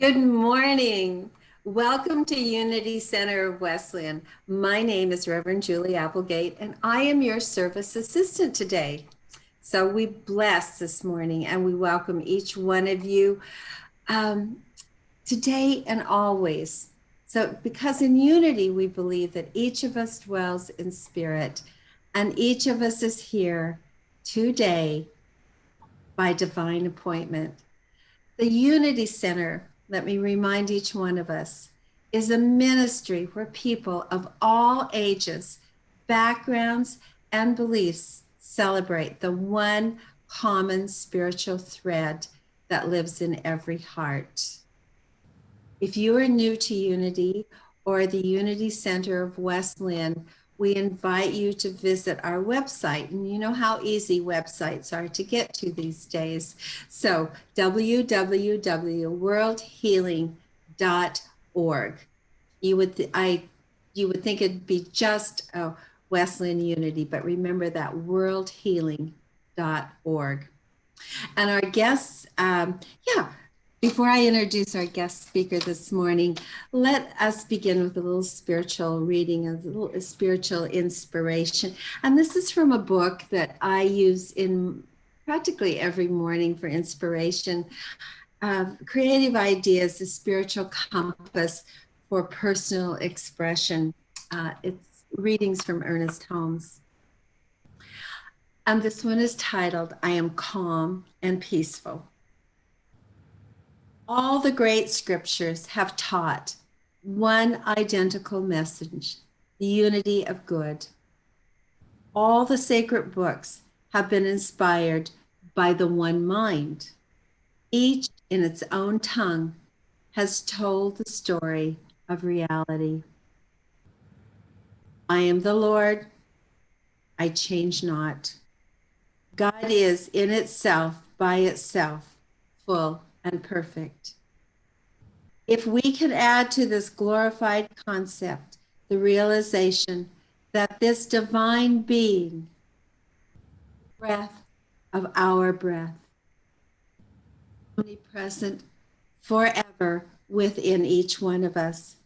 Good morning. Welcome to Unity Center of Wesleyan. My name is Reverend Julie Applegate, and I am your service assistant today. So we bless this morning and we welcome each one of you today and always. So, because in unity, we believe that each of us dwells in spirit, and each of us is here today by divine appointment. The Unity Center, let me remind each one of us, is a ministry where people of all ages, backgrounds, and beliefs celebrate the one common spiritual thread that lives in every heart. If you are new to Unity or the Unity Center of Wesleyan, we invite you to visit our website. And you know how easy websites are to get to these days. So www.worldhealing.org. You would think it'd be just Wesleyan Unity, but remember that worldhealing.org. And our guests, before I introduce our guest speaker this morning, let us begin with a little spiritual reading, a little spiritual inspiration. And this is from a book that I use in practically every morning for inspiration. Creative Ideas, a Spiritual Compass for Personal Expression. It's readings from Ernest Holmes. And this one is titled, I Am Calm and Peaceful. All the great scriptures have taught one identical message, the unity of good. All the sacred books have been inspired by the one mind. Each in its own tongue has told the story of reality. I am the Lord, I change not. God is in itself, by itself, full and perfect. If we can add to this glorified concept the realization that this divine being, breath of our breath, omnipresent forever within each one of us,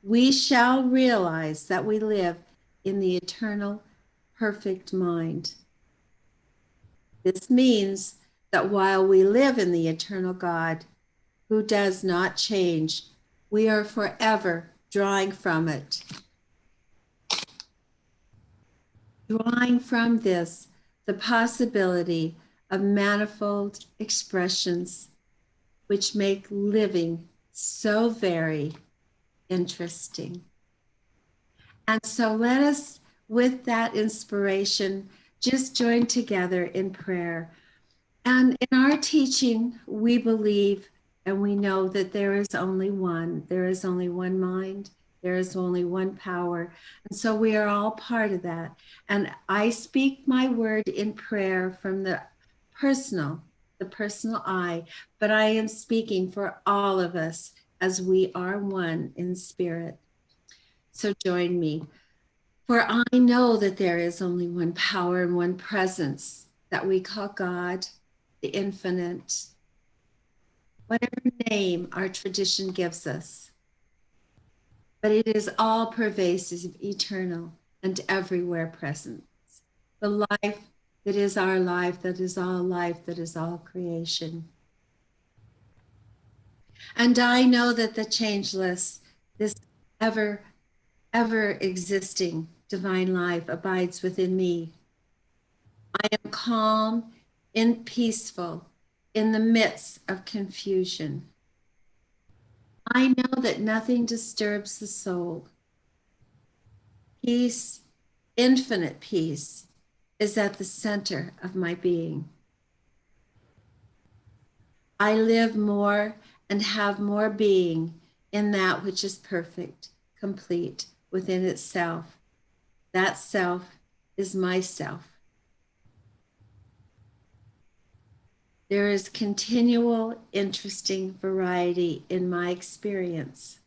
we shall realize that we live in the eternal, perfect mind. This means that while we live in the eternal God, who does not change, we are forever drawing from it. Drawing from this the possibility of manifold expressions which make living so very interesting. And so let us, with that inspiration, just join together in prayer. And in our teaching, we believe and we know that there is only one mind, there is only one power. And so we are all part of that. And I speak my word in prayer from the personal I, but I am speaking for all of us as we are one in spirit. So join me. For I know that there is only one power and one presence that we call God, the infinite, whatever name our tradition gives us. But it is all pervasive, eternal, and everywhere present. The life that is our life, that is all life, that is all creation. And I know that the changeless, this ever existing divine life abides within me. I am calm and peaceful in the midst of confusion. I know that nothing disturbs the soul. Peace, infinite peace, is at the center of my being. I live more and have more being in that which is perfect, complete within itself. That self is myself. There is continual, interesting variety in my experience.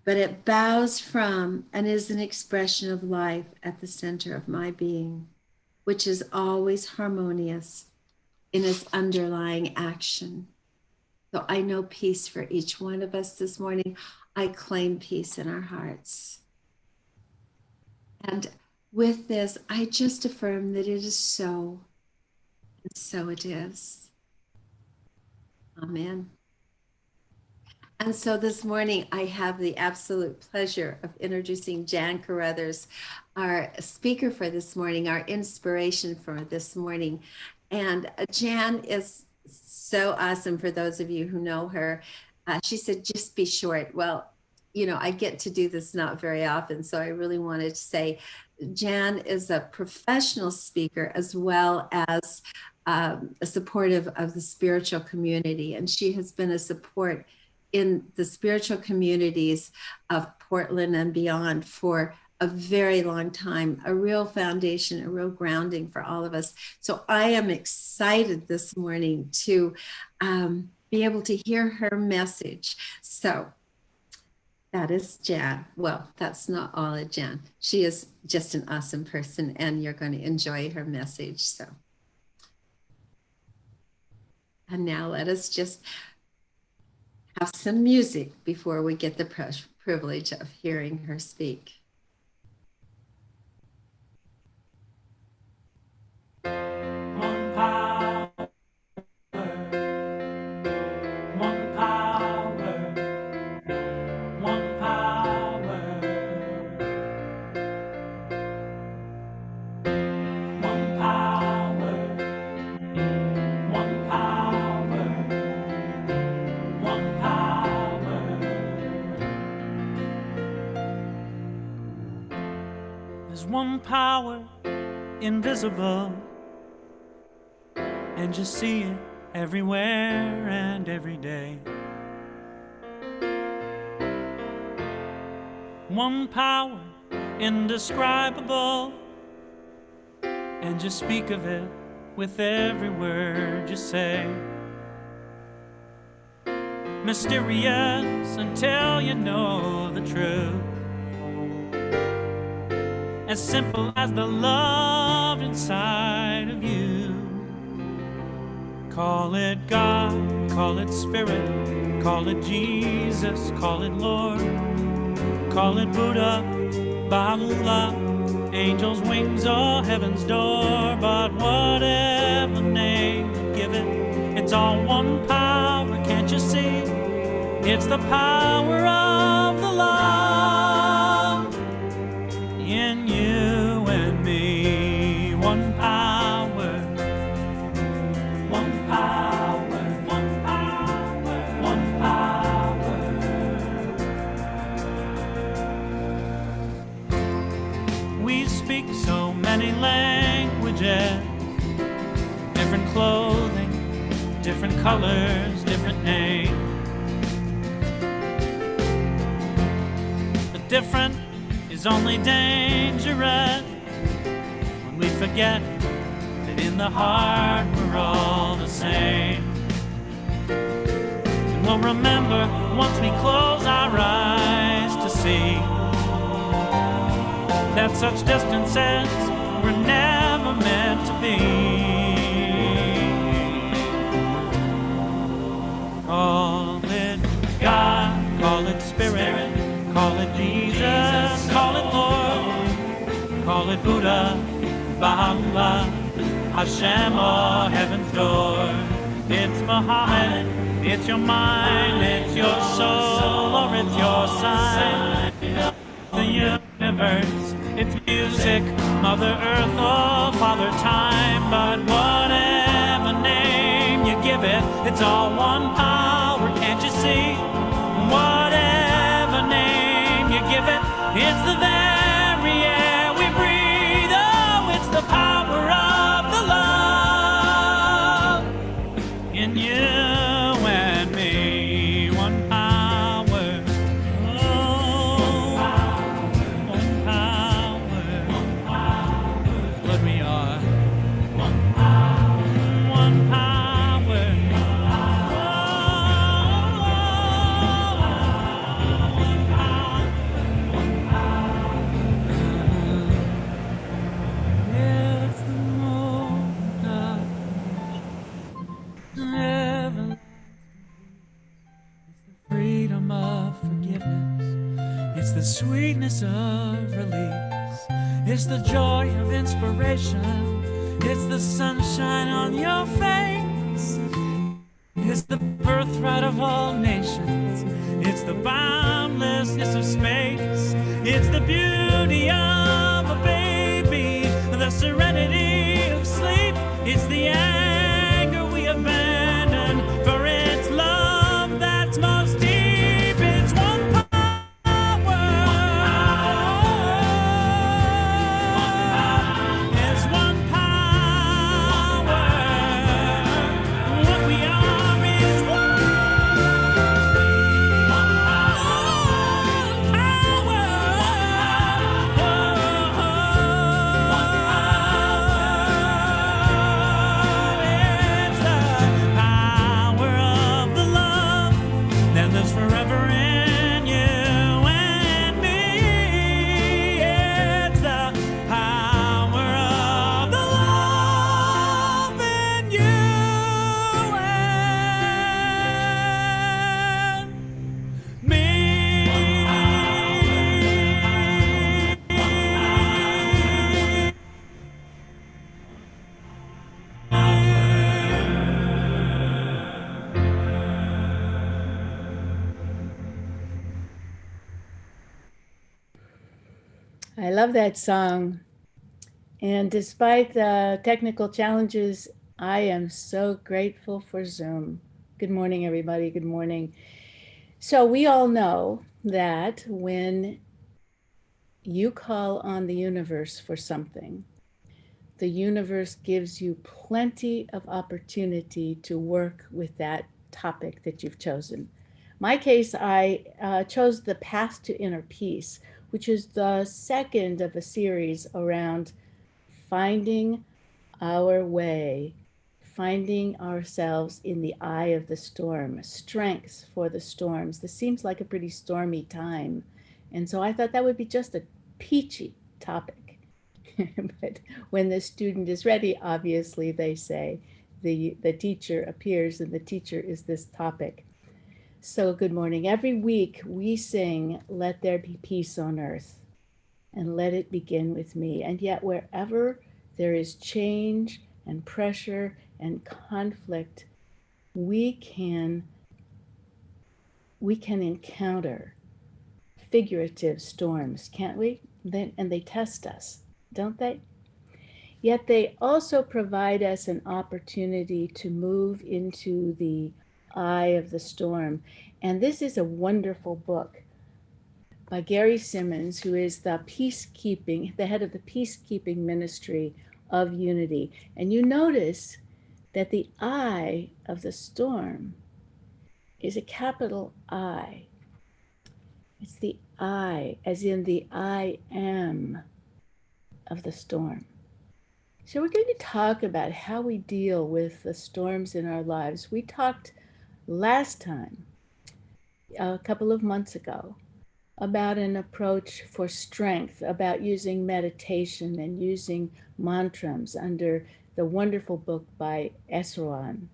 But it bows from and is an expression of life at the center of my being, which is always harmonious, in its underlying action. So I know peace for each one of us this morning. I claim peace in our hearts. And with this, I just affirm that it is so, and so it is. Amen. And so this morning, I have the absolute pleasure of introducing Jan Carothers, our speaker for this morning, our inspiration for this morning. And Jan is so awesome for those of you who know her. She said, just be short. Well, you know, I get to do this not very often, so I really wanted to say Jan is a professional speaker as well as a supportive of the spiritual community, and she has been a support in the spiritual communities of Portland and beyond for a very long time, a real foundation, a real grounding for all of us. So I am excited this morning to be able to hear her message. So that is Jan. Well, that's not all of Jan. She is just an awesome person, and you're going to enjoy her message. So, and now let us just have some music before we get the privilege of hearing her speak. One power, one power, one power, one power, one power, one power. There's one power invisible, and you see it everywhere and every day. One power indescribable, and you speak of it with every word you say. Mysterious until you know the truth, as simple as the love inside of you. Call it God, call it Spirit, call it Jesus, call it Lord, call it Buddha, Baha'u'llah, angels' wings or heaven's door. But whatever name you give it, it's all one power, can't you see? It's the power of the love in you and me. One power, one power, one power, one power. We speak so many languages, different clothing, different colors, different names. The different is only dangerous when we forget that in the heart we're all the same. And we'll remember once we close our eyes to see that such distances were never meant to be. Call it God, call it Spirit, call it Jesus, call it Lord, call it Buddha, Baha'u'llah, Hashem or heaven's door. It's Muhammad, it's your mind, it's your soul, or it's your sign. The universe, it's music, Mother Earth or Father Time. But whatever name you give it, it's all one power, can't you see? Whatever name you give it, it's the very air we breathe. Oh, it's the power of the love in you and me. One power, oh, one power, what we are. One power, one power, sweetness of release. It's the joy of inspiration. It's the sunshine on your face. It's the birthright of all nations. It's the boundlessness of space. It's the beauty of a baby, the serenity of sleep. It's the anger we abandon, for it's love that's most deep. It's one power. It's one power. What we are is one forever in you and me. It's the power of the love in you and me. I love that song. And despite the technical challenges, I am so grateful for Zoom. Good morning, everybody. Good morning. So, we all know that when you call on the universe for something, the universe gives you plenty of opportunity to work with that topic that you've chosen. My case, I chose the path to inner peace, which is the second of a series around finding our way, finding ourselves in the eye of the storm, strengths for the storms. This seems like a pretty stormy time. And so I thought that would be just a peachy topic. But when the student is ready, obviously they say the teacher appears and the teacher is this topic. So good morning. Every week we sing, "Let there be peace on earth, and let it begin with me." And yet wherever there is change and pressure and conflict, we can encounter figurative storms, can't we? And they test us, don't they? Yet they also provide us an opportunity to move into the eye of the storm. And this is a wonderful book by Gary Simmons, who is the head of the peacekeeping ministry of Unity. And you notice that the eye of the storm is a capital I. It's the I, as in the I am of the storm. So we're going to talk about how we deal with the storms in our lives. We talked last time, a couple of months ago, about an approach for strength, about using meditation and using mantras under the wonderful book by Esroan.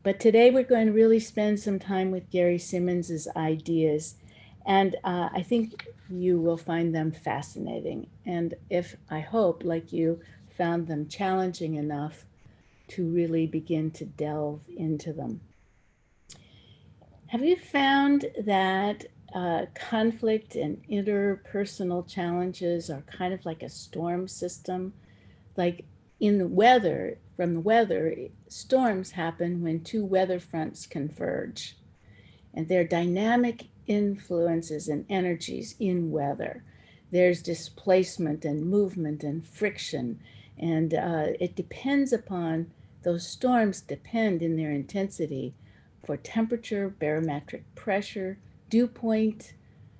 But today we're going to really spend some time with Gary Simmons's ideas, and I think you will find them fascinating. And I hope, like you, found them challenging enough to really begin to delve into them. Have you found that conflict and interpersonal challenges are kind of like a storm system? Like in the weather, from the weather, storms happen when two weather fronts converge. And there are dynamic influences and energies in weather. There's displacement and movement and friction. And it depends upon, those storms depend in their intensity for temperature, barometric pressure, dew point,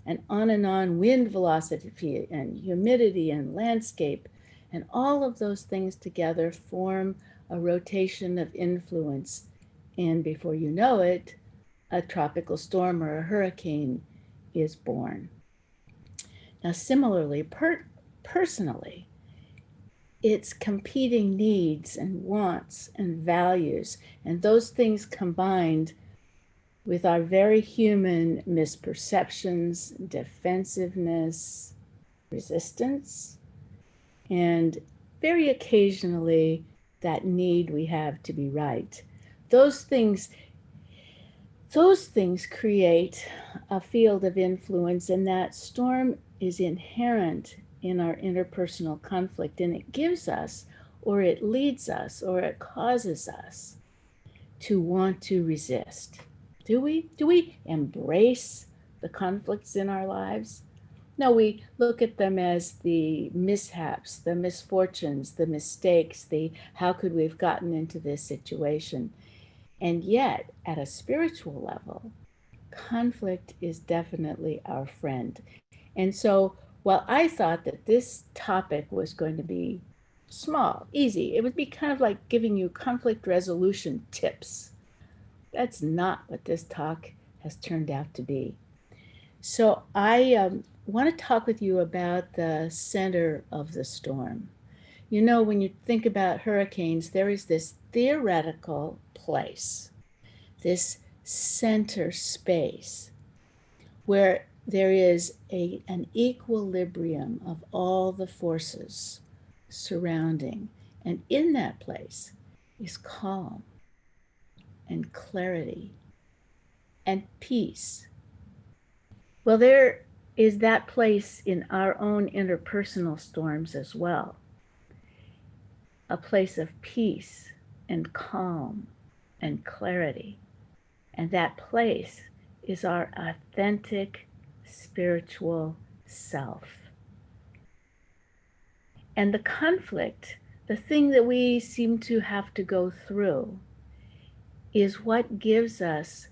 and on, wind velocity and humidity and landscape. And all of those things together form a rotation of influence. And before you know it, a tropical storm or a hurricane is born. Now, similarly, personally, it's competing needs and wants and values, and those things combined with our very human misperceptions, defensiveness, resistance, and very occasionally that need we have to be right. Those things create a field of influence, and that storm is inherent in our interpersonal conflict, and it gives us, or it leads us, or it causes us to want to resist. Do we? Do we embrace the conflicts in our lives? No, we look at them as the mishaps, the misfortunes, the mistakes, the how could we have gotten into this situation. And yet, at a spiritual level, conflict is definitely our friend. And so, while I thought that this topic was going to be small, easy, it would be kind of like giving you conflict resolution tips. That's not what this talk has turned out to be. So, I want to talk with you about the center of the storm. You know, when you think about hurricanes, there is this theoretical place, this center space where there is an equilibrium of all the forces surrounding. And in that place is calm and clarity and peace. Well, there is that place in our own interpersonal storms as well, a place of peace and calm and clarity. And that place is our authentic spiritual self. And the conflict, the thing that we seem to have to go through, is what gives us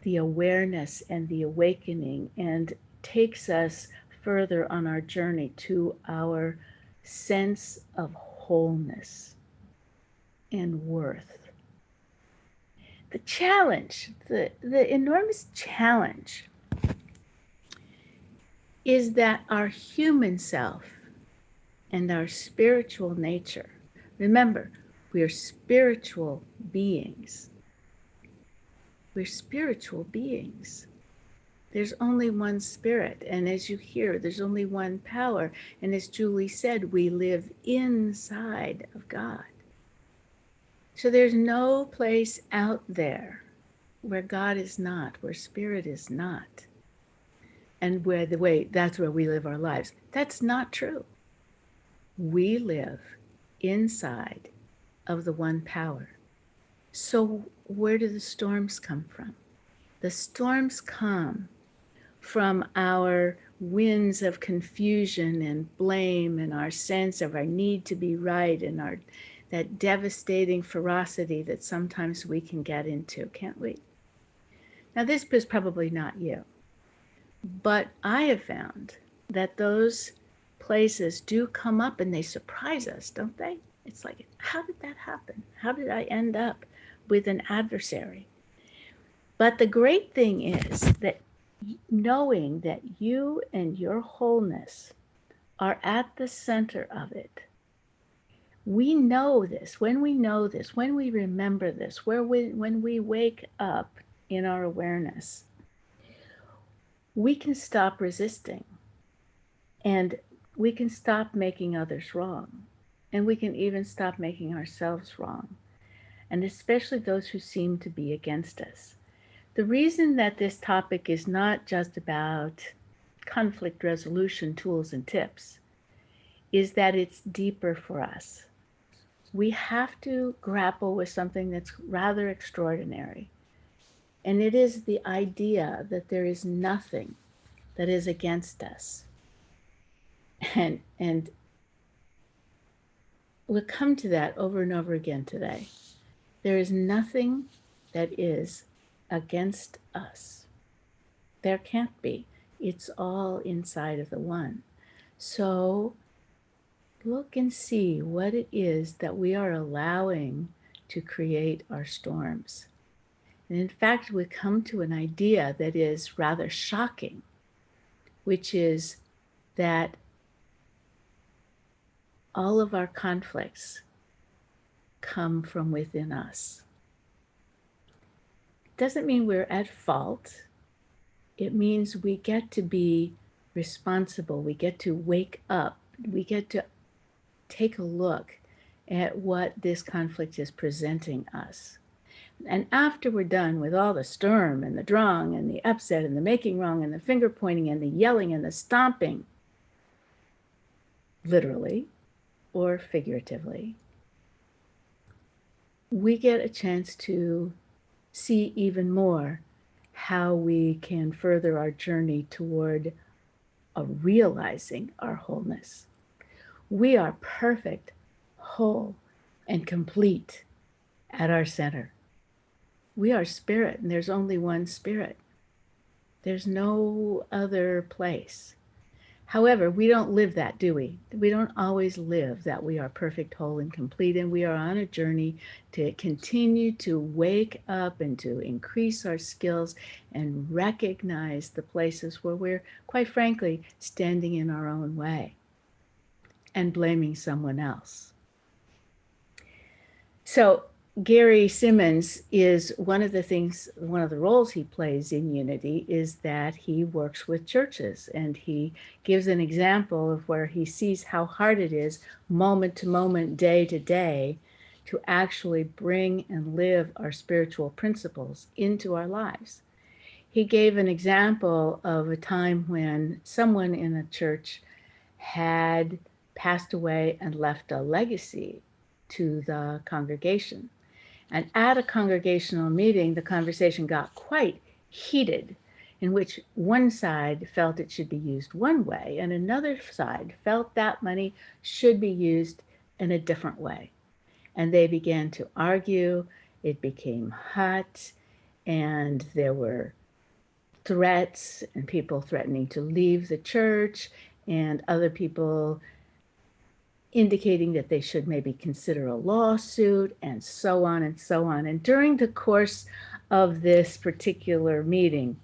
the awareness and the awakening and takes us further on our journey to our sense of wholeness and worth. The challenge, the enormous challenge, is that our human self and our spiritual nature, remember, we are spiritual beings. We're spiritual beings. There's only one spirit, and as you hear, there's only one power. And as Julie said, we live inside of God. So there's no place out there where God is not, where spirit is not, and that's where we live our lives. That's not true. We live inside of the one power. So where do the storms come from? The storms come from our winds of confusion and blame and our sense of our need to be right and that devastating ferocity that sometimes we can get into, can't we? Now, this is probably not you, but I have found that those places do come up and they surprise us, don't they? It's like, how did that happen? How did I end up with an adversary? But the great thing is that knowing that you and your wholeness are at the center of it, we know this, when we know this, when we remember this, when we wake up in our awareness, we can stop resisting and we can stop making others wrong. And we can even stop making ourselves wrong, and especially those who seem to be against us. The reason that this topic is not just about conflict resolution tools and tips is that it's deeper for us. We have to grapple with something that's rather extraordinary. And it is the idea that there is nothing that is against us. And we'll come to that over and over again today. There is nothing that is against us. There can't be. It's all inside of the one. So look and see what it is that we are allowing to create our storms. And in fact, we come to an idea that is rather shocking, which is that all of our conflicts come from within us. doesn't mean we're at fault. It means we get to be responsible. We get to wake up. We get to take a look at what this conflict is presenting us. And after we're done with all the storm and the drang and the upset and the making wrong and the finger pointing and the yelling and the stomping, literally or figuratively, we get a chance to see even more how we can further our journey toward realizing our wholeness. We are perfect, whole, and complete at our center. We are spirit, and there's only one spirit. There's no other place. However, we don't live that, do we? We don't always live that we are perfect, whole, and complete, and we are on a journey to continue to wake up and to increase our skills and recognize the places where we're, quite frankly, standing in our own way and blaming someone else. So Gary Simmons is one of the roles he plays in Unity is that he works with churches, and he gives an example of where he sees how hard it is moment to moment, day to day, to actually bring and live our spiritual principles into our lives. He gave an example of a time when someone in a church had passed away and left a legacy to the congregation. And at a congregational meeting, the conversation got quite heated, in which one side felt it should be used one way, and another side felt that money should be used in a different way. And they began to argue. It became hot, and there were threats, and people threatening to leave the church, and other people indicating that they should maybe consider a lawsuit, and so on and so on. And during the course of this particular meeting,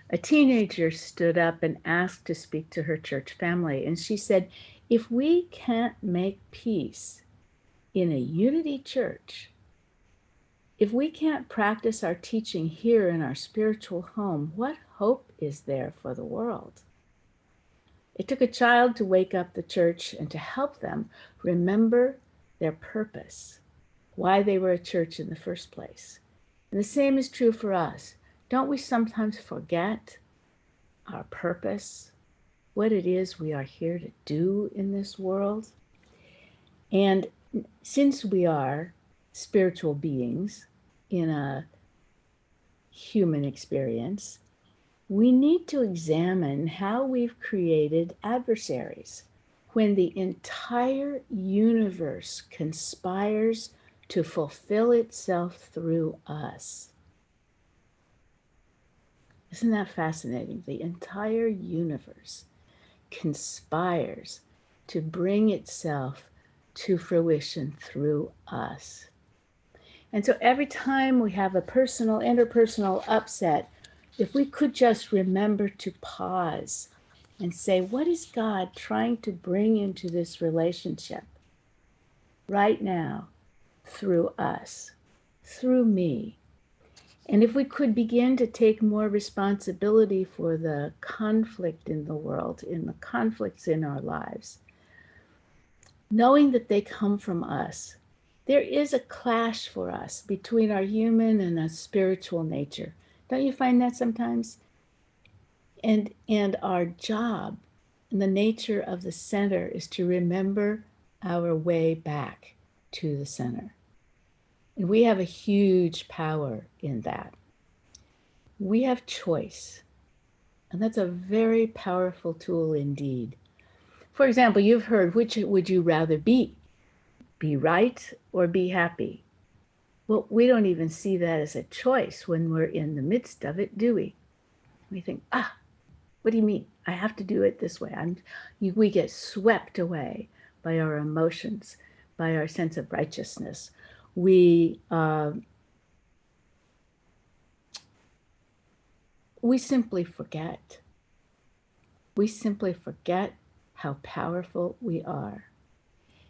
a teenager stood up and asked to speak to her church family. And she said, if we can't make peace in a Unity church, if we can't practice our teaching here in our spiritual home, what hope is there for the world? It took a child to wake up the church and to help them remember their purpose, why they were a church in the first place. And the same is true for us. Don't we sometimes forget our purpose, what it is we are here to do in this world? And since we are spiritual beings in a human experience, we need to examine how we've created adversaries when the entire universe conspires to fulfill itself through us. Isn't that fascinating? The entire universe conspires to bring itself to fruition through us. And so every time we have a personal, interpersonal upset, if we could just remember to pause and say, what is God trying to bring into this relationship right now through us, through me? And if we could begin to take more responsibility for the conflict in the world, in the conflicts in our lives, knowing that they come from us, there is a clash for us between our human and our spiritual nature. Don't you find that sometimes? And our job and the nature of the center is to remember our way back to the center. And we have a huge power in that. We have choice. And that's a very powerful tool indeed. For example, you've heard, which would you rather be? Be right or be happy? Well, we don't even see that as a choice when we're in the midst of it, do we? We think, what do you mean? I have to do it this way. We get swept away by our emotions, by our sense of righteousness. We simply forget. We simply forget how powerful we are.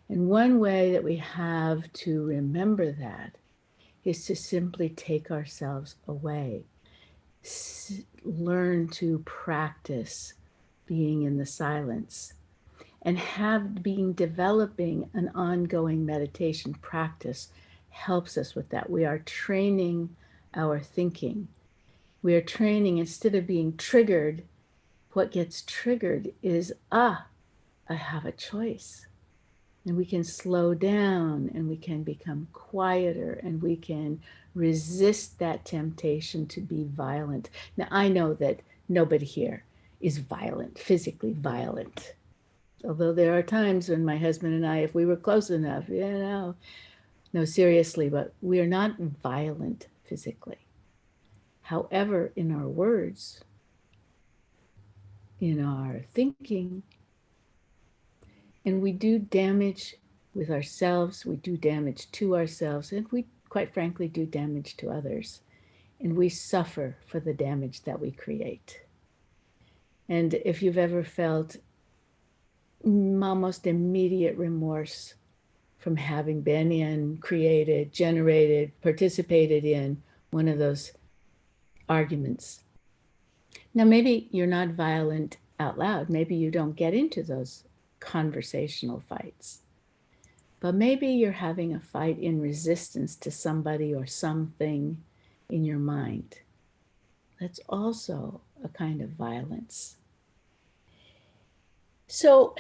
And one way that we have to remember that is to simply take ourselves away, learn to practice being in the silence, and developing an ongoing meditation practice helps us with that. We are training our thinking. We are training, instead of being triggered, what gets triggered is, I have a choice. And we can slow down and we can become quieter and we can resist that temptation to be violent. Now, I know that nobody here is violent, physically violent. Although there are times when my husband and I, if we were close enough, no, seriously, but we are not violent physically. However, in our words, in our thinking, and we do damage with ourselves, we do damage to ourselves, and we, quite frankly, do damage to others. And we suffer for the damage that we create. And if you've ever felt almost immediate remorse from having been in, created, generated, participated in one of those arguments. Now, maybe you're not violent out loud. Maybe you don't get into those conversational fights. But maybe you're having a fight in resistance to somebody or something in your mind. That's also a kind of violence. So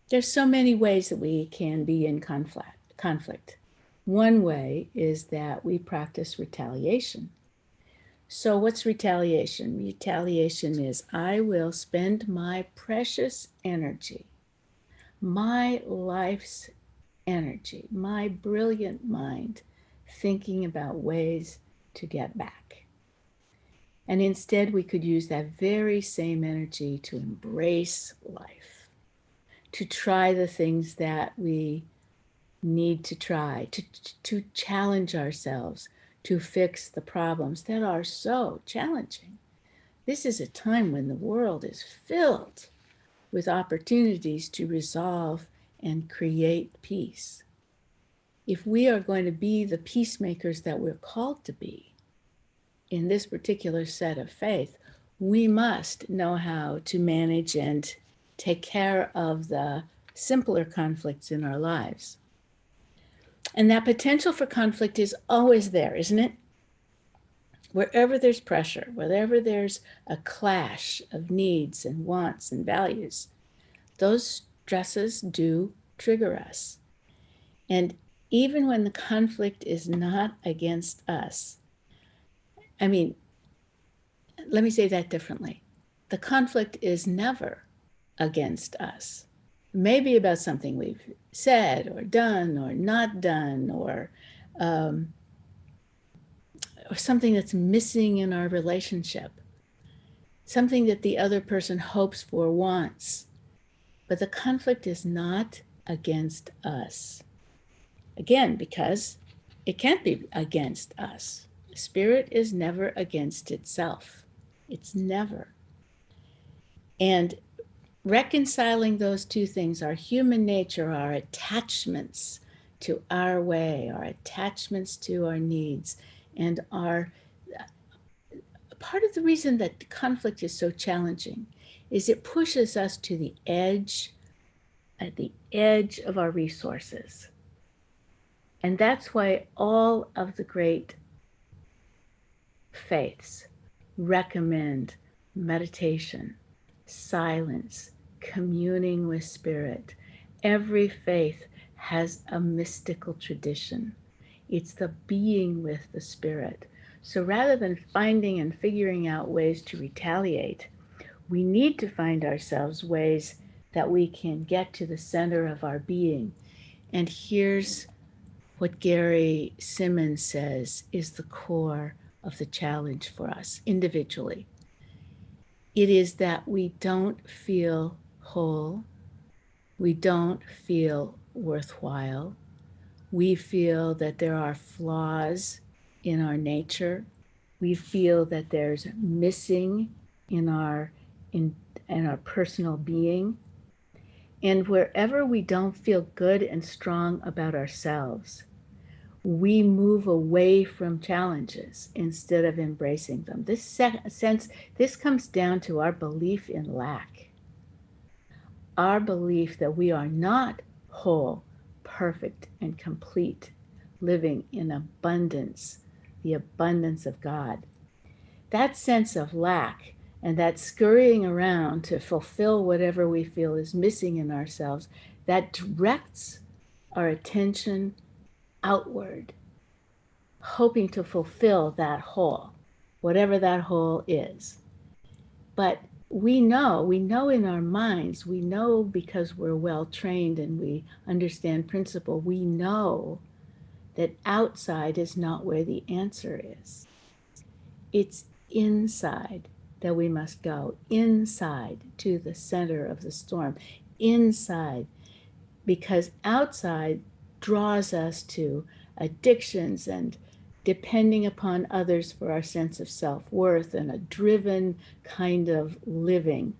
there's so many ways that we can be in conflict. One way is that we practice retaliation. So what's retaliation? Retaliation is, I will spend my precious energy, my life's energy, my brilliant mind, thinking about ways to get back. And instead, we could use that very same energy to embrace life, to try the things that we need to try, to challenge ourselves, to fix the problems that are so challenging. This is a time when the world is filled with opportunities to resolve and create peace. If we are going to be the peacemakers that we're called to be in this particular set of faith, we must know how to manage and take care of the simpler conflicts in our lives. And that potential for conflict is always there, isn't it? Wherever there's pressure, wherever there's a clash of needs and wants and values, those stresses do trigger us. And even when the conflict is not against us, let me say that differently. The conflict is never against us. Maybe about something we've said or done or not done, or something that's missing in our relationship, something that the other person hopes for, wants. But the conflict is not against us. Again, because it can't be against us. Spirit is never against itself. It's never. And reconciling those two things, our human nature, our attachments to our way, our attachments to our needs, and our part of the reason that conflict is so challenging is it pushes us to the edge, at the edge of our resources. And that's why all of the great faiths recommend meditation, silence, communing with spirit. Every faith has a mystical tradition. It's the being with the spirit. So rather than finding and figuring out ways to retaliate, we need to find ourselves ways that we can get to the center of our being. And here's what Gary Simmons says is the core of the challenge for us individually. It is that we don't feel whole, we don't feel worthwhile, we feel that there are flaws in our nature, we feel that there's missing in our personal being. And wherever we don't feel good and strong about ourselves, we move away from challenges instead of embracing them. This comes down to our belief in lack, our belief that we are not whole, perfect, and complete, living in abundance, the abundance of God. That sense of lack and that scurrying around to fulfill whatever we feel is missing in ourselves, that directs our attention outward, hoping to fulfill that whole, whatever that whole is. But we know in our minds, we know because we're well trained and we understand principle, we know that outside is not where the answer is. It's inside that we must go, inside to the center of the storm, inside, because outside draws us to addictions and depending upon others for our sense of self-worth and a driven kind of living.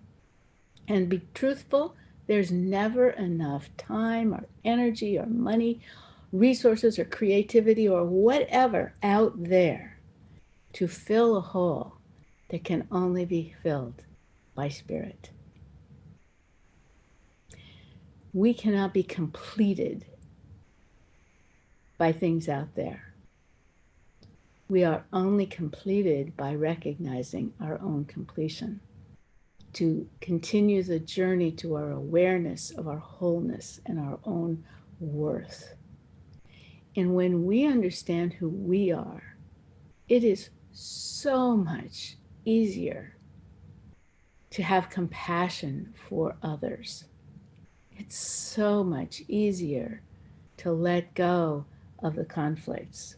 And be truthful, there's never enough time or energy or money, resources or creativity or whatever out there to fill a hole that can only be filled by Spirit. We cannot be completed by things out there. We are only completed by recognizing our own completion, to continue the journey to our awareness of our wholeness and our own worth. And when we understand who we are, it is so much easier to have compassion for others. It's so much easier to let go of the conflicts.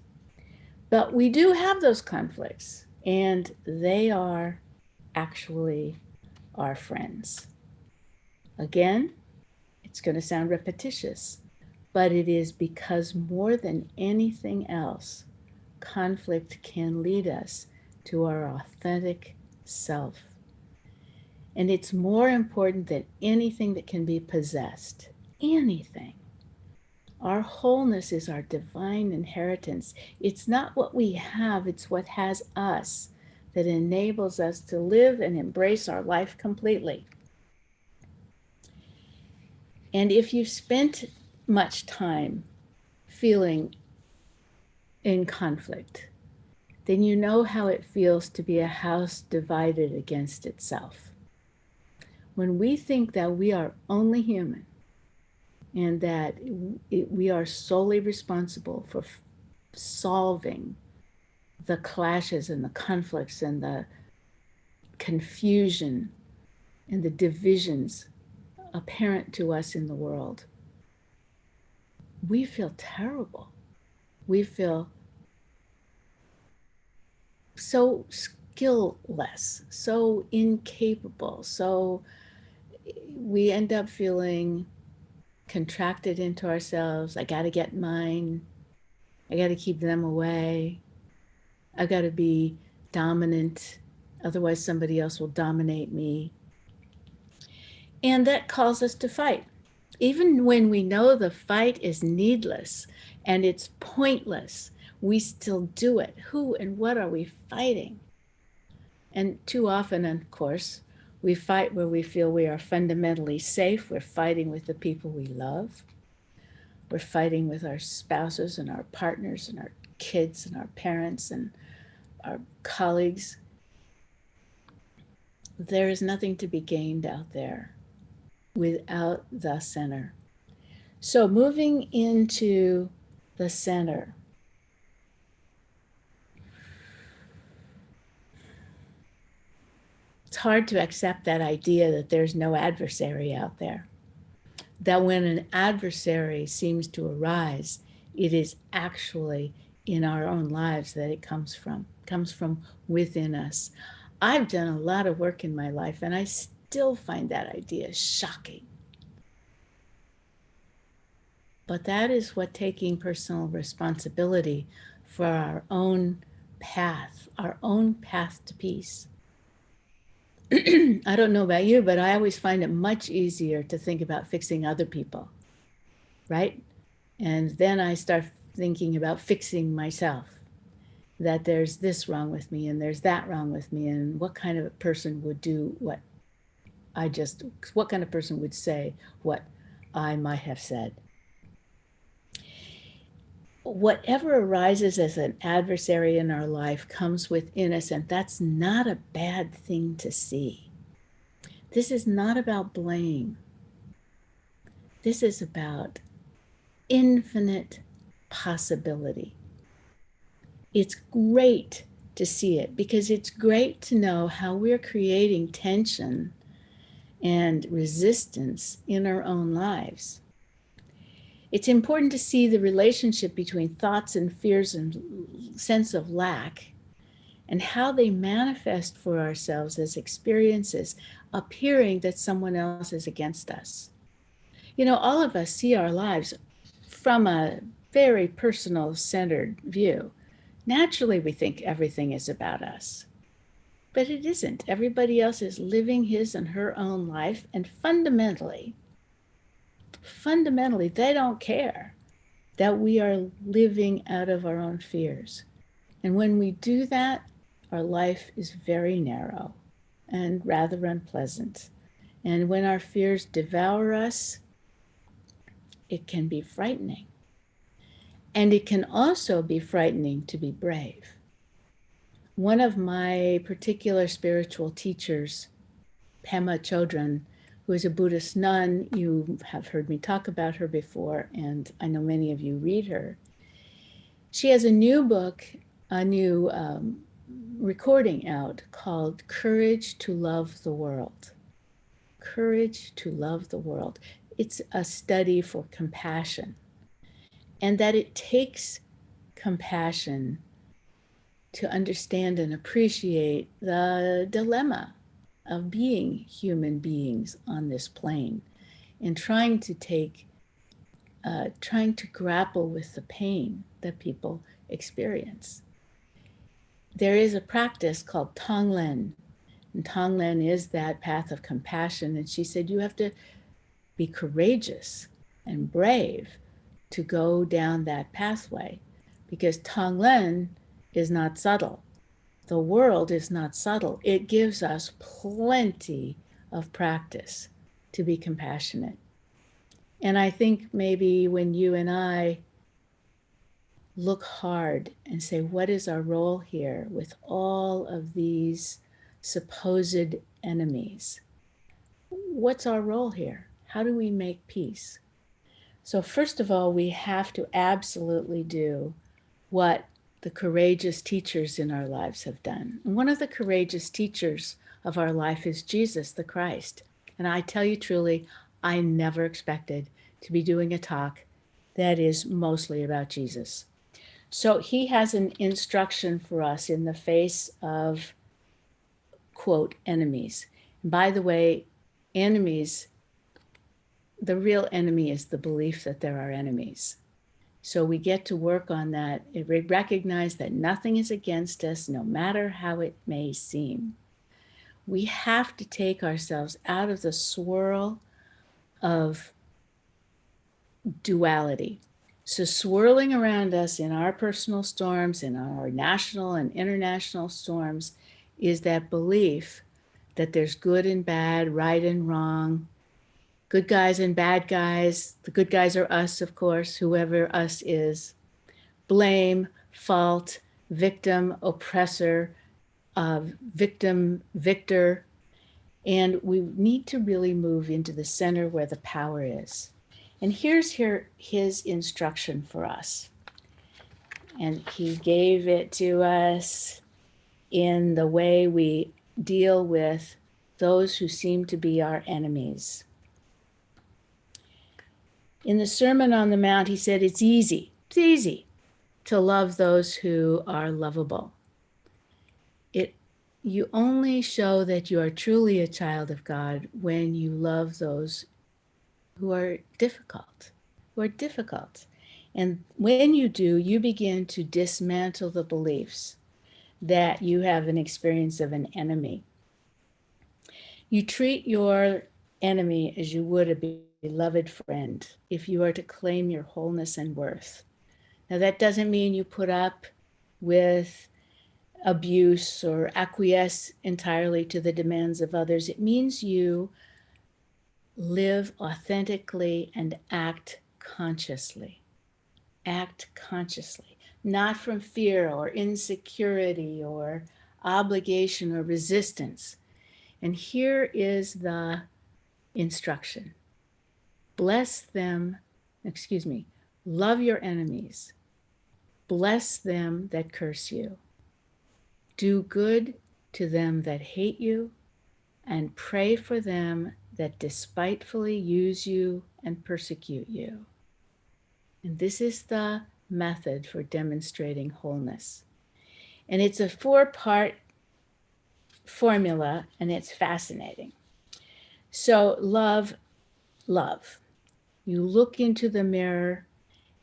But we do have those conflicts, and they are actually our friends. Again, it's going to sound repetitious, but it is because more than anything else, conflict can lead us to our authentic self. And it's more important than anything that can be possessed. Anything. Our wholeness is our divine inheritance. It's not what we have, it's what has us that enables us to live and embrace our life completely. And if you've spent much time feeling in conflict, then you know how it feels to be a house divided against itself. When we think that we are only human and that we are solely responsible for solving the clashes and the conflicts and the confusion and the divisions apparent to us in the world, we feel terrible. We feel so skillless, so incapable, so we end up feeling contracted into ourselves. I got to get mine. I got to keep them away. I've got to be dominant. Otherwise, somebody else will dominate me. And that calls us to fight. Even when we know the fight is needless and it's pointless, we still do it. Who and what are we fighting? And too often, of course, we fight where we feel we are fundamentally safe. We're fighting with the people we love. We're fighting with our spouses and our partners and our kids and our parents and our colleagues. There is nothing to be gained out there without the center. So moving into the center, it's hard to accept that idea that there's no adversary out there. That when an adversary seems to arise, it is actually in our own lives that it comes from within us. I've done a lot of work in my life and I still find that idea shocking. But that is what taking personal responsibility for our own path to peace. I don't know about you, but I always find it much easier to think about fixing other people, right? And then I start thinking about fixing myself, that there's this wrong with me and there's that wrong with me, and what kind of a person would do what kind of person would say what I might have said. Whatever arises as an adversary in our life comes within us, and that's not a bad thing to see. This is not about blame. This is about infinite possibility. It's great to see it because it's great to know how we're creating tension and resistance in our own lives. It's important to see the relationship between thoughts and fears and sense of lack and how they manifest for ourselves as experiences appearing that someone else is against us. You know, all of us see our lives from a very personal centered view. Naturally, we think everything is about us, but it isn't. Everybody else is living his and her own life, and fundamentally, they don't care that we are living out of our own fears. And when we do that, our life is very narrow and rather unpleasant. And when our fears devour us, it can be frightening. And it can also be frightening to be brave. One of my particular spiritual teachers, Pema Chodron, who is a Buddhist nun, you have heard me talk about her before, and I know many of you read her. She has a new book, a new recording out called Courage to Love the World. Courage to Love the World. It's a study for compassion, and that it takes compassion to understand and appreciate the dilemma of being human beings on this plane and trying to grapple with the pain that people experience. There is a practice called Tonglen, and Tonglen is that path of compassion. And she said, you have to be courageous and brave to go down that pathway, because Tonglen is not subtle. The world is not subtle. It gives us plenty of practice to be compassionate. And I think maybe when you and I look hard and say, what is our role here with all of these supposed enemies? What's our role here? How do we make peace? So first of all, we have to absolutely do what the courageous teachers in our lives have done. And one of the courageous teachers of our life is Jesus the Christ. And I tell you truly, I never expected to be doing a talk that is mostly about Jesus. So he has an instruction for us in the face of, quote, enemies. And by the way, enemies, the real enemy is the belief that there are enemies. So we get to work on that. We recognize that nothing is against us, no matter how it may seem. We have to take ourselves out of the swirl of duality. So swirling around us in our personal storms, in our national and international storms, is that belief that there's good and bad, right and wrong, good guys and bad guys. The good guys are us, of course, whoever us is. Blame, fault, victim, oppressor, victim, victor. And we need to really move into the center where the power is. And here's his instruction for us. And he gave it to us in the way we deal with those who seem to be our enemies. In the Sermon on the Mount, he said, it's easy to love those who are lovable. You only show that you are truly a child of God when you love those who are difficult. And when you do, you begin to dismantle the beliefs that you have an experience of an enemy. You treat your enemy as you would a beloved friend if you are to claim your wholeness and worth. Now, that doesn't mean you put up with abuse or acquiesce entirely to the demands of others. It means you live authentically and act consciously. Act consciously, not from fear or insecurity or obligation or resistance. And here is the instruction. Bless them, love your enemies. Bless them that curse you. Do good to them that hate you, and pray for them that despitefully use you and persecute you. And this is the method for demonstrating wholeness. And it's a 4-part formula, and it's fascinating. So, love. You look into the mirror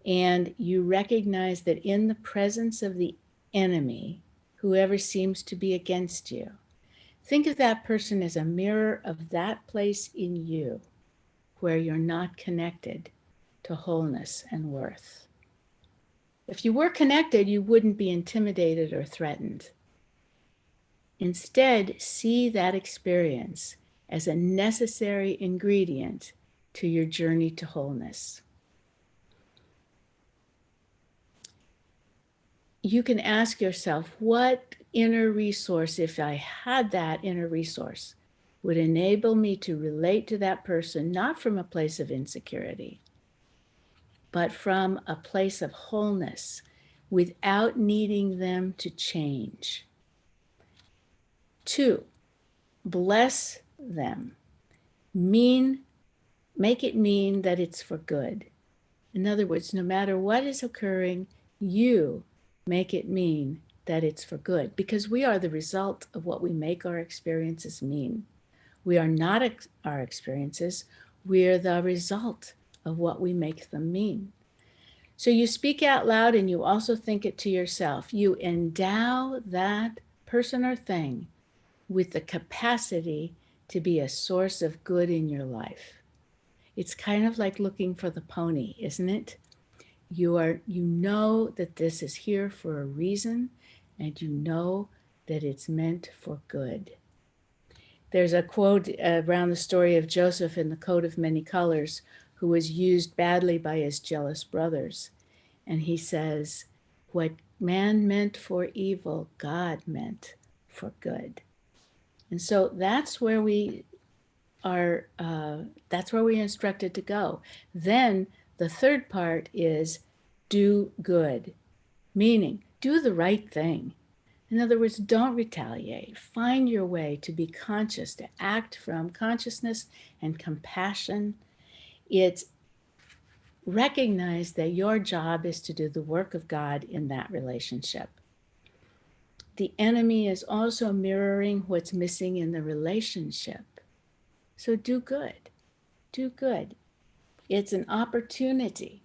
and you recognize that in the presence of the enemy, whoever seems to be against you, think of that person as a mirror of that place in you where you're not connected to wholeness and worth. If you were connected, you wouldn't be intimidated or threatened. Instead, see that experience as a necessary ingredient to your journey to wholeness. You can ask yourself, what inner resource, if I had that inner resource, would enable me to relate to that person, not from a place of insecurity, but from a place of wholeness without needing them to change. 2, bless them. Make it mean that it's for good. In other words, no matter what is occurring, you make it mean that it's for good, because we are the result of what we make our experiences mean. We are not our experiences, we're the result of what we make them mean. So you speak out loud and you also think it to yourself. You endow that person or thing with the capacity to be a source of good in your life. It's kind of like looking for the pony, isn't it? You know that this is here for a reason, and you know that it's meant for good. There's a quote around the story of Joseph in the coat of many colors, who was used badly by his jealous brothers. And he says, what man meant for evil, God meant for good. And so that's where we are, that's where we're instructed to go. Then the third part is do good, meaning do the right thing. In other words, don't retaliate. Find your way to be conscious, to act from consciousness and compassion. It's recognize that your job is to do the work of God in that relationship. The enemy is also mirroring what's missing in the relationship. So do good. Do good. It's an opportunity.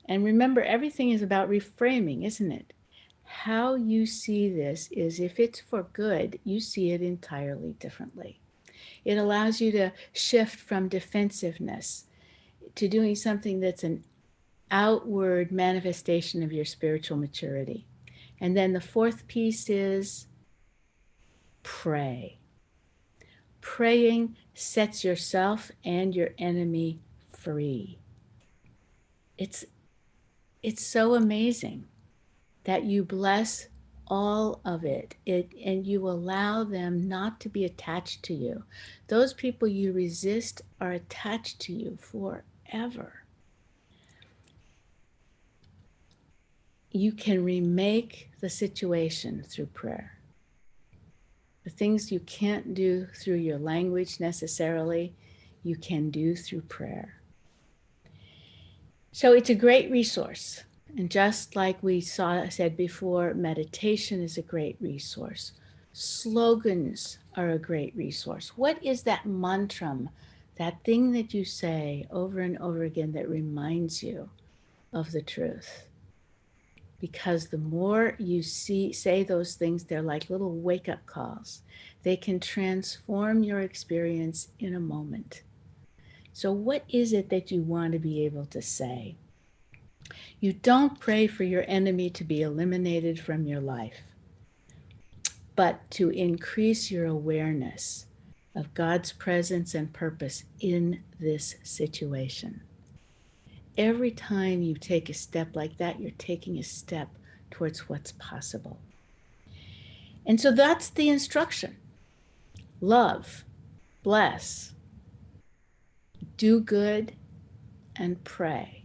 And remember, everything is about reframing, isn't it? How you see this is, if it's for good, you see it entirely differently. It allows you to shift from defensiveness to doing something that's an outward manifestation of your spiritual maturity. And then the fourth piece is pray. Praying sets yourself and your enemy free. It's so amazing that you bless all of it, and you allow them not to be attached to you. Those people you resist are attached to you forever. You can remake the situation through prayer. The things you can't do through your language necessarily, you can do through prayer. So it's a great resource. And just like we said before, meditation is a great resource. Slogans are a great resource. What is that mantra, that thing that you say over and over again that reminds you of the truth? Because the more you say those things, they're like little wake-up calls. They can transform your experience in a moment. So what is it that you want to be able to say? You don't pray for your enemy to be eliminated from your life, but to increase your awareness of God's presence and purpose in this situation. Every time you take a step like that, you're taking a step towards what's possible. And so that's the instruction. Love, bless, do good, and pray.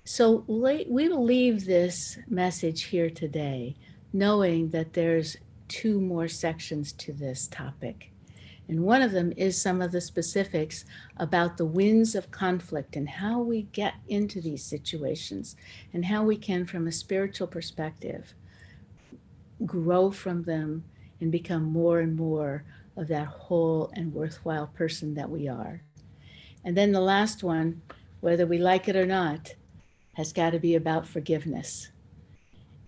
So we will leave this message here today, knowing that there's 2 more sections to this topic. And one of them is some of the specifics about the winds of conflict and how we get into these situations and how we can, from a spiritual perspective, grow from them and become more and more of that whole and worthwhile person that we are. And then the last one, whether we like it or not, has got to be about forgiveness.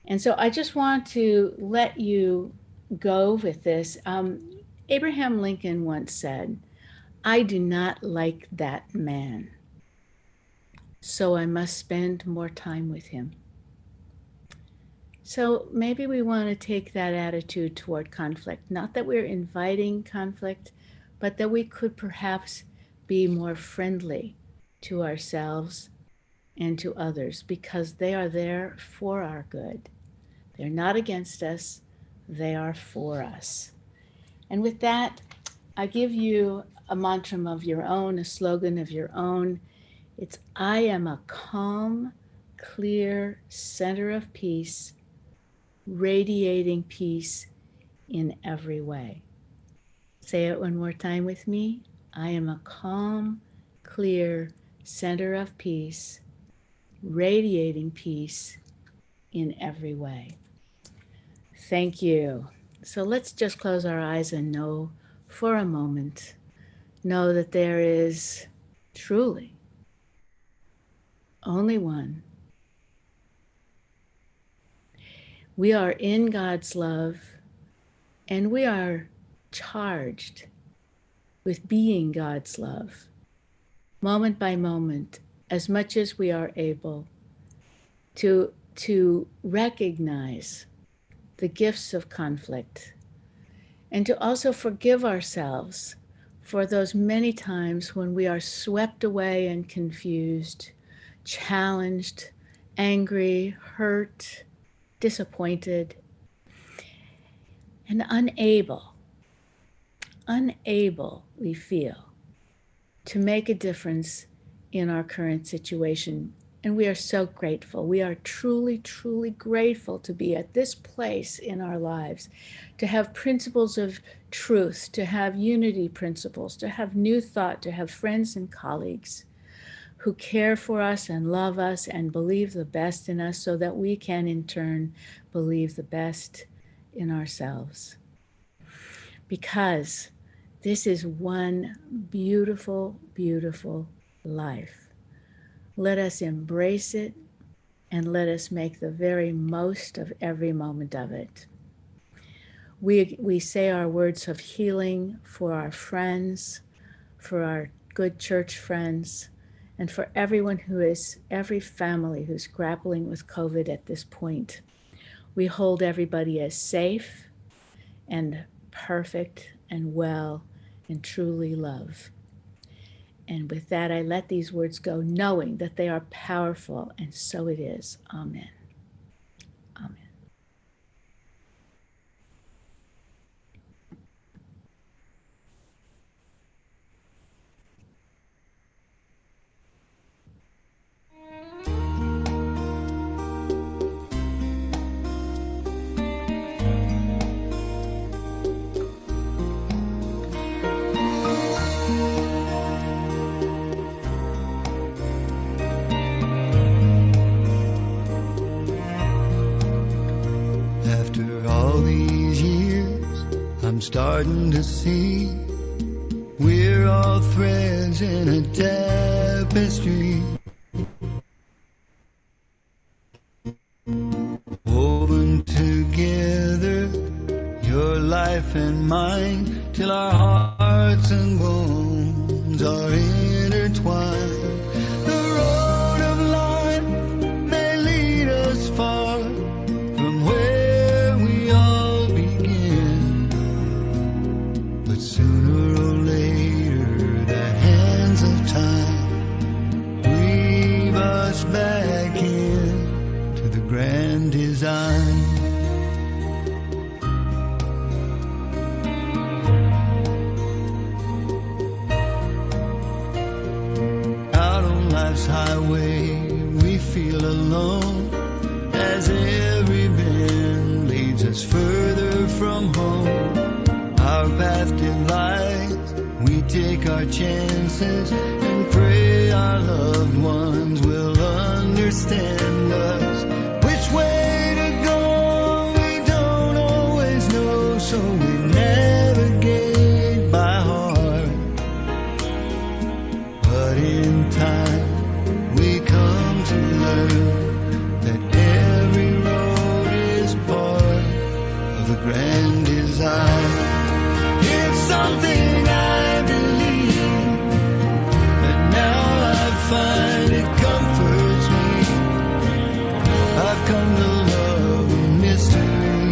And so I just want to let you go with this. Abraham Lincoln once said, "I do not like that man, so I must spend more time with him." So maybe we want to take that attitude toward conflict. Not that we're inviting conflict, but that we could perhaps be more friendly to ourselves and to others, because they are there for our good. They're not against us, they are for us. And with that, I give you a mantra of your own, a slogan of your own. It's, I am a calm, clear center of peace, radiating peace in every way. Say it one more time with me. I am a calm, clear center of peace, radiating peace in every way. Thank you. So let's just close our eyes and know for a moment, know that there is truly only one. We are in God's love, and we are charged with being God's love, moment by moment, as much as we are able to recognize the gifts of conflict, and to also forgive ourselves for those many times when we are swept away and confused, challenged, angry, hurt, disappointed, and unable we feel to make a difference in our current situation. And we are so grateful. We are truly, truly grateful to be at this place in our lives, to have principles of truth, to have unity principles, to have new thought, to have friends and colleagues who care for us and love us and believe the best in us, so that we can in turn believe the best in ourselves. Because this is one beautiful, beautiful life. Let us embrace it, and let us make the very most of every moment of it. We say our words of healing for our friends, for our good church friends, and for every family who's grappling with COVID at this point. We hold everybody as safe and perfect and well and truly loved. And with that, I let these words go, knowing that they are powerful, and so it is. Amen. Amen. After all these years, I'm starting to see we're all threads in a tapestry, woven together, your life and mine, till our hearts and bones are intertwined. The road of life grand design. Out on life's highway, we feel alone as every bend leads us further from home. Our path divides, we take our chances and pray our loved ones will understand us. Which way to go, we don't always know, so we navigate by heart. But in time, we come to learn that every road is part of the grand design. It's something I believe, and now I find it comforts me. I've come to love the mystery.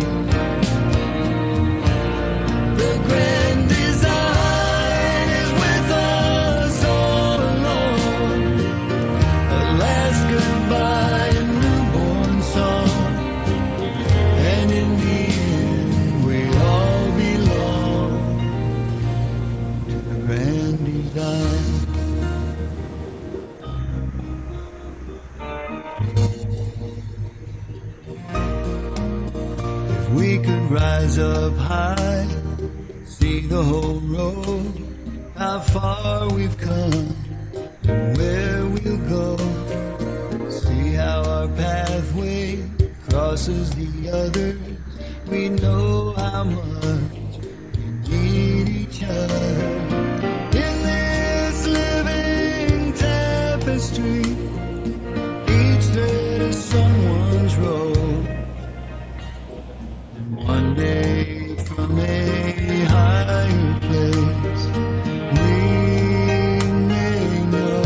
The grand design is with us all along. A last goodbye, a newborn song, and in the end we all belong to the grand design. If we could rise up high, see the whole road, how far we've come, and where we'll go. See how our pathway crosses the others. We know how much we need each other. In this living tapestry, each thread is someone's road. And one day from a higher place, we may know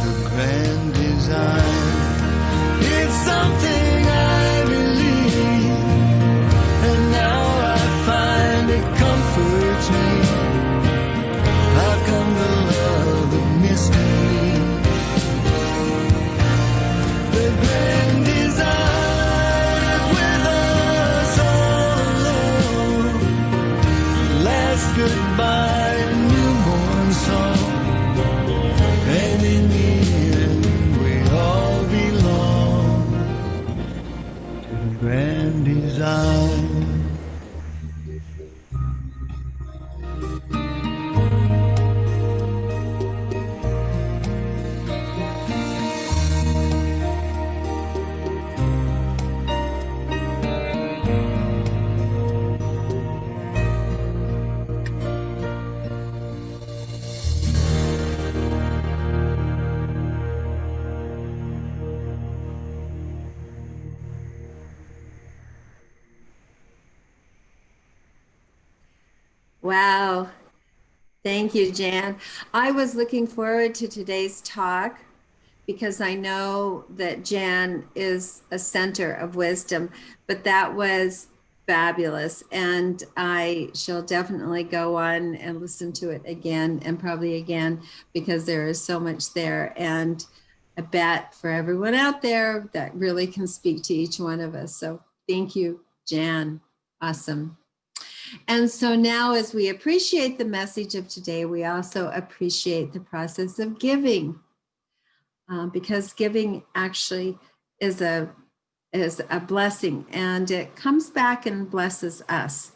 the grand design. It's something I believe, and now I find it comforts me. I've come to love the mystery. The grand design is with us all alone. Last goodbye, a newborn song, and in the end we all belong to the grand design. Wow. Thank you, Jan. I was looking forward to today's talk because I know that Jan is a center of wisdom, but that was fabulous. And I shall definitely go on and listen to it again and probably again because there is so much there. And I bet for everyone out there that really can speak to each one of us. So thank you, Jan. Awesome. And so now, as we appreciate the message of today, we also appreciate the process of giving, because giving actually is a blessing, and it comes back and blesses us.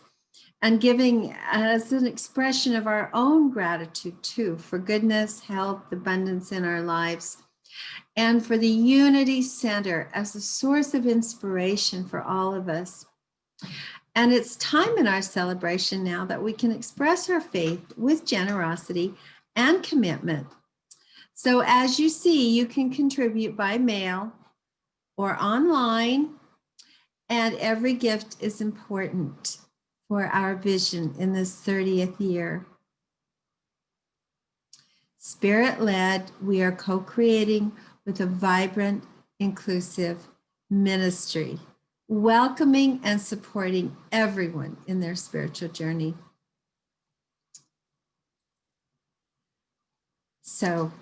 And giving as an expression of our own gratitude too, for goodness, health, abundance in our lives, and for the Unity Center as a source of inspiration for all of us. And it's time in our celebration now that we can express our faith with generosity and commitment. So as you see, you can contribute by mail or online, and every gift is important for our vision in this 30th year. Spirit-led, we are co-creating with a vibrant, inclusive ministry, welcoming and supporting everyone in their spiritual journey. So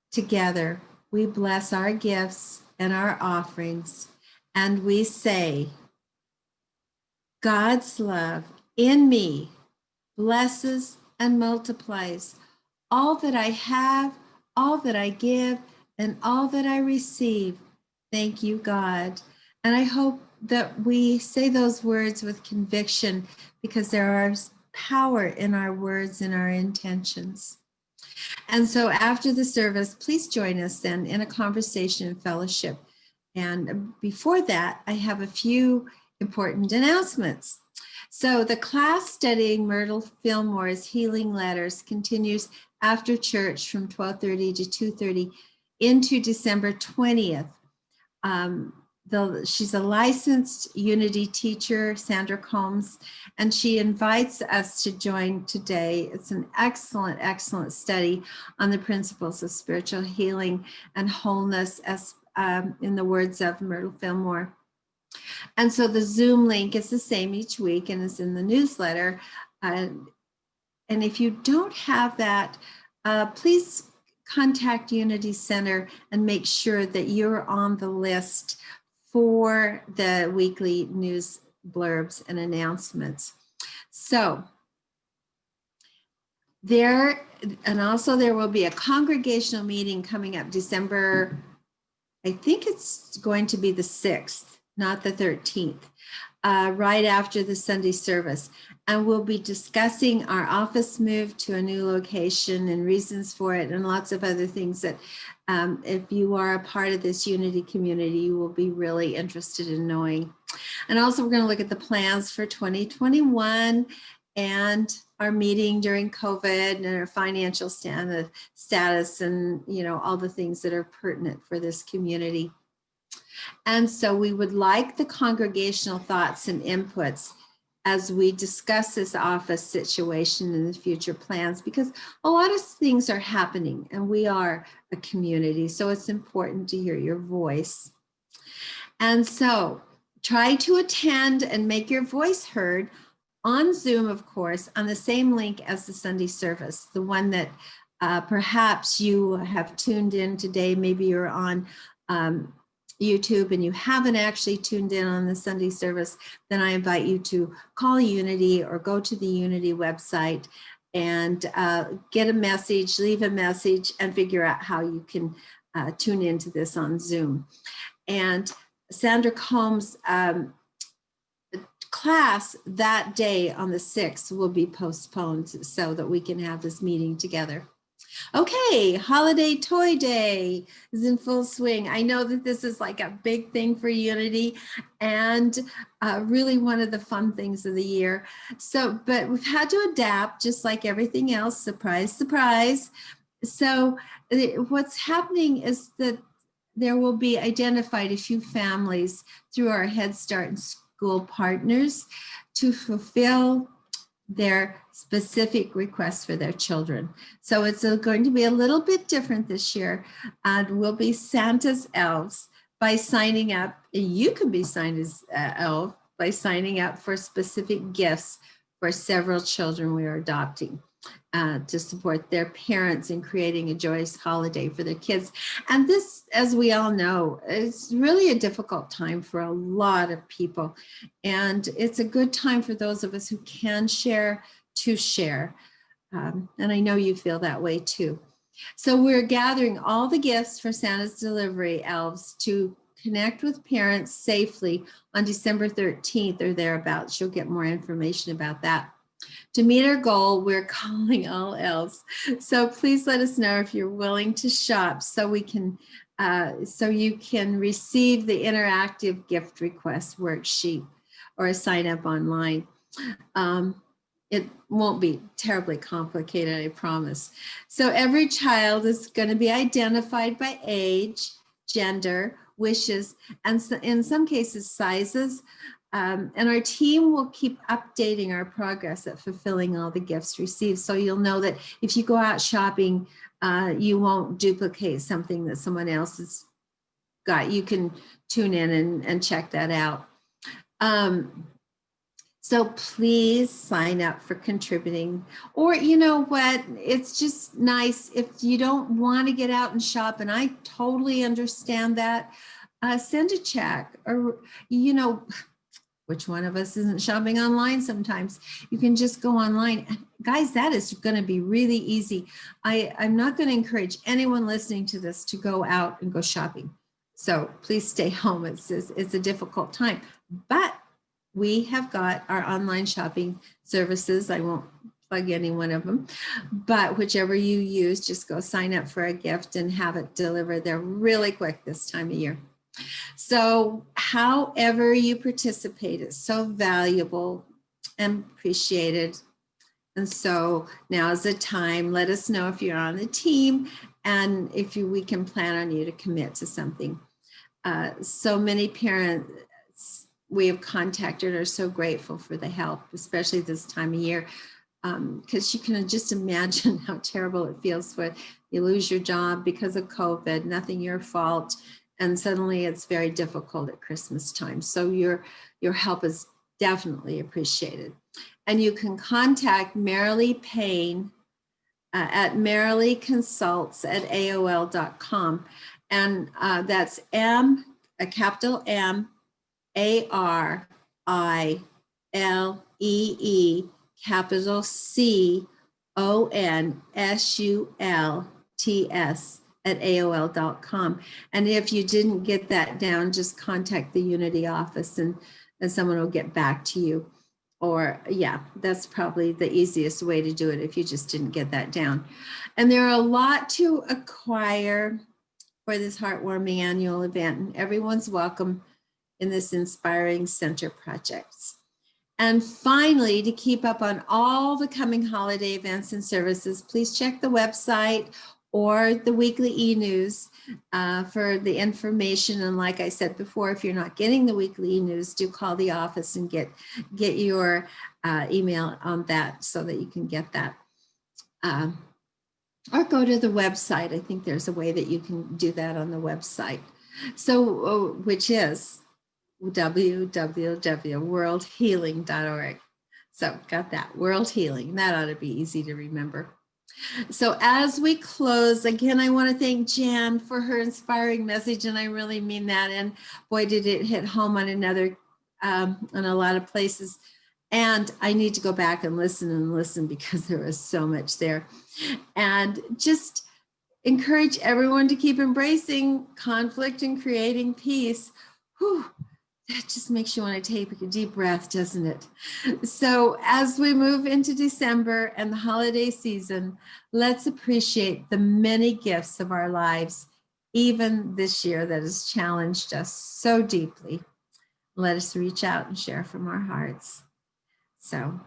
together, we bless our gifts and our offerings and we say, God's love in me blesses and multiplies all that I have, all that I give, and all that I receive. Thank you, God. And I hope that we say those words with conviction, because there is power in our words and our intentions. And so after the service, please join us then in a conversation and fellowship. And before that, I have a few important announcements. So the class studying Myrtle Fillmore's Healing Letters continues after church from 12:30 to 2:30 into December 20th. She's a licensed Unity teacher, Sandra Combs, and she invites us to join today. It's an excellent, excellent study on the principles of spiritual healing and wholeness, as in the words of Myrtle Fillmore. And so the Zoom link is the same each week and is in the newsletter. And if you don't have that, please contact Unity Center and make sure that you're on the list for the weekly news blurbs and announcements. So there will be a congregational meeting coming up December, I think it's going to be the 6th, not the 13th, right after the Sunday service. And we'll be discussing our office move to a new location and reasons for it, and lots of other things that if you are a part of this Unity community, you will be really interested in knowing. And also we're going to look at the plans for 2021 and our meeting during COVID and our financial status and, you know, all the things that are pertinent for this community. And so we would like the congregational thoughts and inputs as we discuss this office situation and the future plans, because a lot of things are happening and we are a community. So it's important to hear your voice. And so try to attend and make your voice heard on Zoom, of course, on the same link as the Sunday service, the one that perhaps you have tuned in today. Maybe you're on YouTube and you haven't actually tuned in on the Sunday service, then I invite you to call Unity or go to the Unity website and get a message, leave a message, and figure out how you can tune into this on Zoom. And Sandra Combs' class that day on the 6th will be postponed so that we can have this meeting together. Okay, Holiday Toy Day is in full swing. I know that this is like a big thing for Unity and really one of the fun things of the year. So, but we've had to adapt just like everything else, surprise, surprise. So what's happening is that there will be identified a few families through our Head Start and school partners to fulfill their specific requests for their children. So it's going to be a little bit different this year, and we'll be Santa's elves by signing up. You can be signed as elf by signing up for specific gifts for several children we are adopting to support their parents in creating a joyous holiday for their kids. And this, as we all know, is really a difficult time for a lot of people. And it's a good time for those of us who can share to share. And I know you feel that way too. So we're gathering all the gifts for Santa's Delivery Elves to connect with parents safely on December 13th or thereabouts. You'll get more information about that. To meet our goal, we're calling all elves. So please let us know if you're willing to shop so we can, so you can receive the interactive gift request worksheet or sign up online. It won't be terribly complicated, I promise. So every child is going to be identified by age, gender, wishes, and in some cases sizes. And our team will keep updating our progress at fulfilling all the gifts received. So you'll know that if you go out shopping, you won't duplicate something that someone else has got. You can tune in and check that out. So please sign up for contributing. Or you know what, it's just nice if you don't want to get out and shop, and I totally understand that. send a check, or, you know, which one of us isn't shopping online sometimes? You can just go online. Guys, that is going to be really easy. I'm not going to encourage anyone listening to this to go out and go shopping. So please stay home. It's a difficult time. But we have got our online shopping services. I won't plug any one of them, but whichever you use, just go sign up for a gift and have it delivered. They're really quick this time of year. So however you participate is so valuable and appreciated. And so now is the time. Let us know if you're on the team and if we can plan on you to commit to something. So many parents we have contacted are so grateful for the help, especially this time of year, because you can just imagine how terrible it feels when you lose your job because of COVID, nothing your fault. And suddenly it's very difficult at Christmas time. So your help is definitely appreciated. And you can contact Marilee Payne at marileeconsults@aol.com. And that's a capital MARILEE capital CONSULTS @aol.com. And if you didn't get that down, just contact the Unity office and someone will get back to you. Or yeah, that's probably the easiest way to do it if you just didn't get that down. And there are a lot to acquire for this heartwarming annual event, and everyone's welcome in this inspiring center projects. And finally, to keep up on all the coming holiday events and services, please check the website or the weekly e-news for the information. And like I said before, if you're not getting the weekly e-news, do call the office and get your email on that so that you can get that. Or go to the website. I think there's a way that you can do that on the website. So, which is www.worldhealing.org. So got that, World Healing. That ought to be easy to remember. So as we close, again, I want to thank Jan for her inspiring message, and I really mean that. And boy, did it hit home on on a lot of places. And I need to go back and listen because there was so much there. And just encourage everyone to keep embracing conflict and creating peace. Whew. That just makes you want to take a deep breath, doesn't it? So as we move into December and the holiday season, let's appreciate the many gifts of our lives, even this year that has challenged us so deeply. Let us reach out and share from our hearts. So,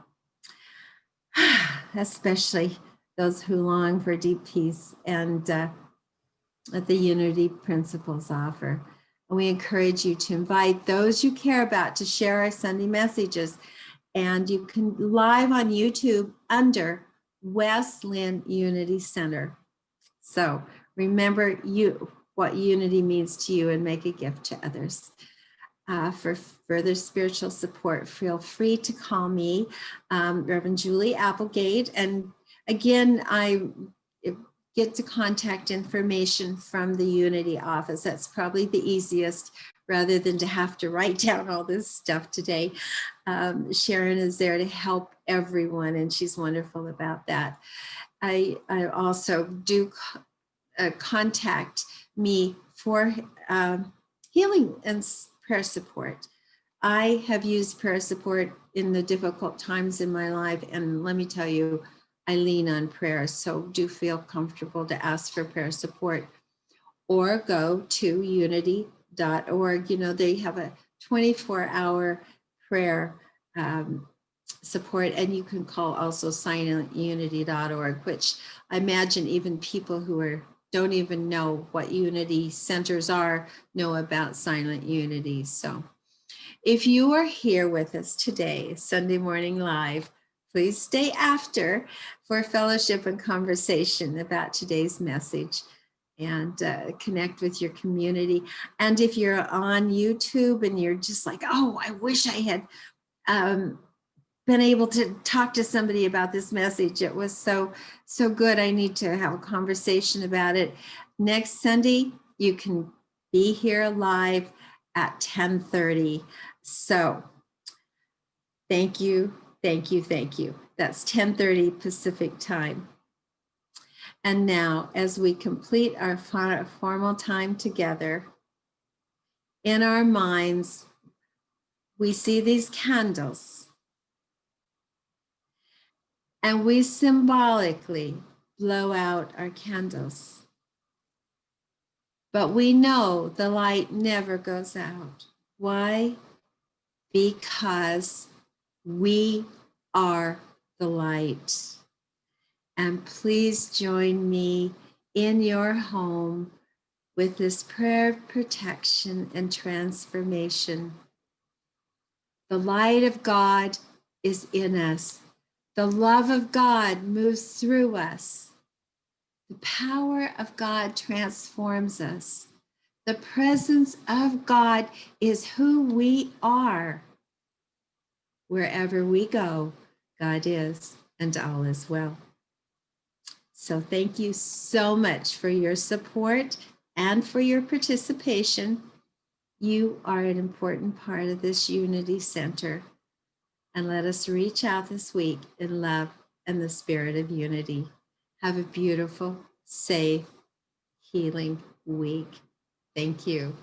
especially those who long for deep peace and that the unity principles offer. And we encourage you to invite those you care about to share our Sunday messages. And you can live on YouTube under West Lynn Unity Center. So remember what unity means to you and make a gift to others. For further spiritual support, feel free to call me, Reverend Julie Applegate. And again, I get to contact information from the Unity office. That's probably the easiest rather than to have to write down all this stuff today. Sharon is there to help everyone, and she's wonderful about that. I also do contact me for healing and prayer support. I have used prayer support in the difficult times in my life, and let me tell you, I lean on prayer. So do feel comfortable to ask for prayer support, or go to unity.org. You know, they have a 24-hour prayer support, and you can call also silentunity.org, which I imagine even people who don't even know what unity centers are know about Silent Unity. So if you are here with us today, Sunday Morning Live, please stay after for fellowship and conversation about today's message, and connect with your community. And if you're on YouTube and you're just like, oh, I wish I had been able to talk to somebody about this message. It was so good. I need to have a conversation about it. Next Sunday, you can be here live at 10:30. So thank you, thank you, thank you. That's 10:30 Pacific time. And now, as we complete our formal time together, in our minds, we see these candles, and we symbolically blow out our candles. But we know the light never goes out. Why? Because we are the light. And please join me in your home with this prayer of protection and transformation. The light of God is in us. The love of God moves through us. The power of God transforms us. The presence of God is who we are. Wherever we go, God is, and all is well. So thank you so much for your support and for your participation. You are an important part of this Unity Center. And let us reach out this week in love and the spirit of unity. Have a beautiful, safe, healing week. Thank you.